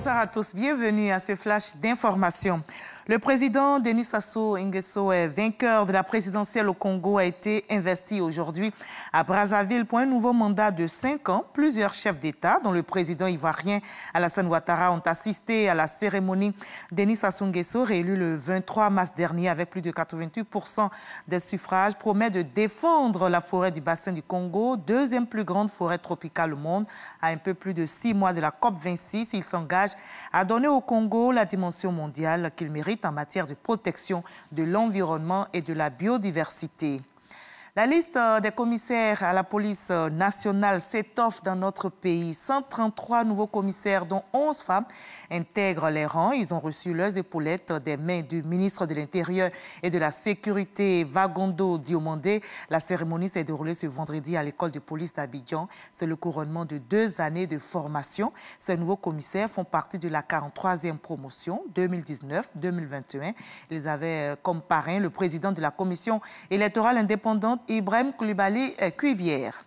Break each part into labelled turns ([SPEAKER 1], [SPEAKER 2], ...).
[SPEAKER 1] Bonsoir à tous, bienvenue à ce flash d'information. Le président Denis Sassou Nguesso, vainqueur de la présidentielle au Congo, a été investi aujourd'hui à Brazzaville pour un nouveau mandat de 5 ans. Plusieurs chefs d'État, dont le président ivoirien Alassane Ouattara, ont assisté à la cérémonie. Denis Sassou Nguesso, réélu le 23 mars dernier avec plus de 88% des suffrages, promet de défendre la forêt du bassin du Congo, deuxième plus grande forêt tropicale au monde. À un peu plus de 6 mois de la COP26, il s'engage à donner au Congo la dimension mondiale qu'il mérite en matière de protection de l'environnement et de la biodiversité. La liste des commissaires à la police nationale s'étoffe dans notre pays. 133 nouveaux commissaires, dont 11 femmes, intègrent les rangs. Ils ont reçu leurs épaulettes des mains du ministre de l'Intérieur et de la Sécurité, Vagondo Diomandé. La cérémonie s'est déroulée ce vendredi à l'école de police d'Abidjan. C'est le couronnement de 2 années de formation. Ces nouveaux commissaires font partie de la 43e promotion 2019-2021. Ils avaient comme parrain le président de la commission électorale indépendante, Ibrahim Koulibaly Cuibière.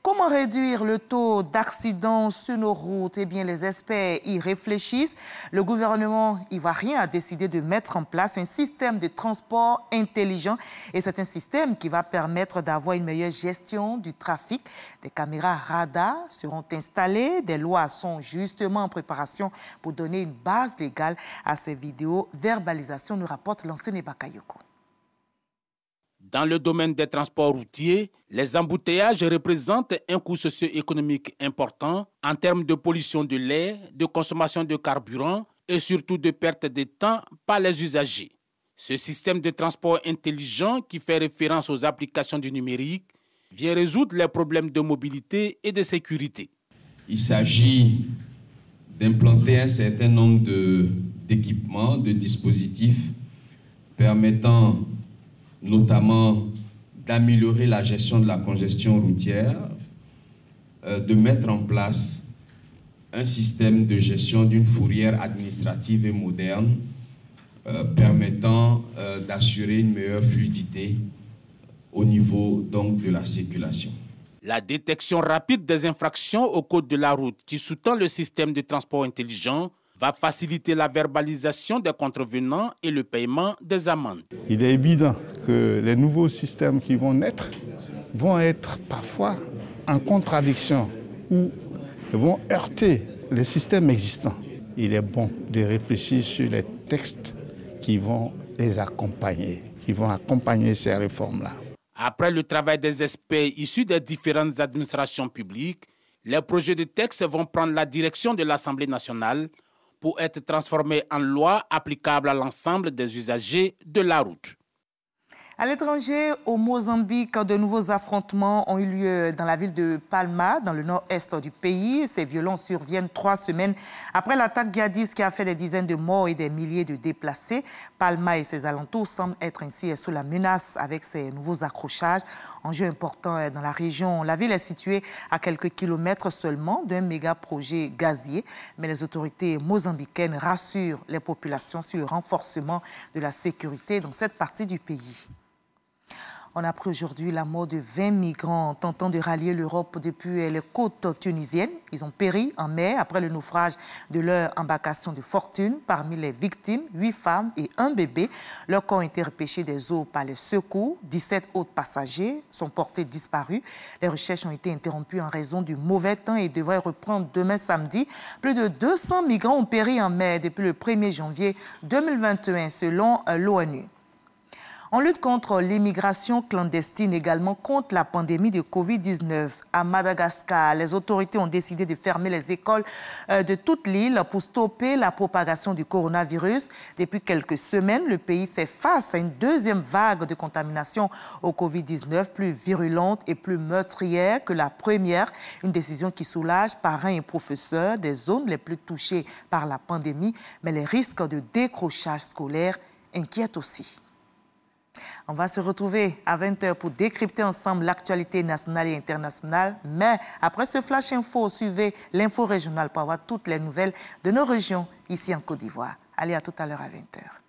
[SPEAKER 1] Comment réduire le taux d'accidents sur nos routes? Eh bien, les experts y réfléchissent. Le gouvernement ivoirien a décidé de mettre en place un système de transport intelligent. Et c'est un système qui va permettre d'avoir une meilleure gestion du trafic. Des caméras radars seront installées. Des lois sont justement en préparation pour donner une base légale à ces vidéos. Verbalisation, nous rapporte l'enseigne Bakayoko.
[SPEAKER 2] Dans le domaine des transports routiers, les embouteillages représentent un coût socio-économique important en termes de pollution de l'air, de consommation de carburant et surtout de perte de temps par les usagers. Ce système de transport intelligent qui fait référence aux applications du numérique vient résoudre les problèmes de mobilité et de sécurité.
[SPEAKER 3] Il s'agit d'implanter un certain nombre d'équipements, de dispositifs permettant notamment d'améliorer la gestion de la congestion routière, de mettre en place un système de gestion d'une fourrière administrative et moderne permettant d'assurer une meilleure fluidité au niveau donc de la circulation.
[SPEAKER 2] La détection rapide des infractions au code de la route qui sous-tend le système de transport intelligent va faciliter la verbalisation des contrevenants et le paiement des amendes.
[SPEAKER 4] Il est évident que les nouveaux systèmes qui vont naître vont être parfois en contradiction ou vont heurter les systèmes existants. Il est bon de réfléchir sur les textes qui vont les accompagner, qui vont accompagner ces réformes-là.
[SPEAKER 2] Après le travail des experts issus des différentes administrations publiques, les projets de textes vont prendre la direction de l'Assemblée nationale pour être transformés en loi applicable à l'ensemble des usagers de la route.
[SPEAKER 1] À l'étranger, au Mozambique, de nouveaux affrontements ont eu lieu dans la ville de Palma, dans le nord-est du pays. Ces violences surviennent 3 semaines après l'attaque djihadiste qui a fait des dizaines de morts et des milliers de déplacés. Palma et ses alentours semblent être ainsi sous la menace avec ces nouveaux accrochages. Enjeu important dans la région. La ville est située à quelques kilomètres seulement d'un méga projet gazier. Mais les autorités mozambicaines rassurent les populations sur le renforcement de la sécurité dans cette partie du pays. On a appris aujourd'hui la mort de 20 migrants tentant de rallier l'Europe depuis les côtes tunisiennes. Ils ont péri en mer après le naufrage de leur embarcation de fortune. Parmi les victimes, 8 femmes et 1 bébé. Leurs corps ont été repêchés des eaux par les secours. 17 autres passagers sont portés disparus. Les recherches ont été interrompues en raison du mauvais temps et devraient reprendre demain samedi. Plus de 200 migrants ont péri en mer depuis le 1er janvier 2021 selon l'ONU. On lutte contre l'immigration clandestine, également contre la pandémie de Covid-19. À Madagascar, les autorités ont décidé de fermer les écoles de toute l'île pour stopper la propagation du coronavirus. Depuis quelques semaines, le pays fait face à une deuxième vague de contamination au Covid-19, plus virulente et plus meurtrière que la première. Une décision qui soulage parents et professeurs des zones les plus touchées par la pandémie, mais les risques de décrochage scolaire inquiètent aussi. On va se retrouver à 20h pour décrypter ensemble l'actualité nationale et internationale. Mais après ce flash info, suivez l'info régionale pour avoir toutes les nouvelles de nos régions ici en Côte d'Ivoire. Allez, à tout à l'heure à 20h.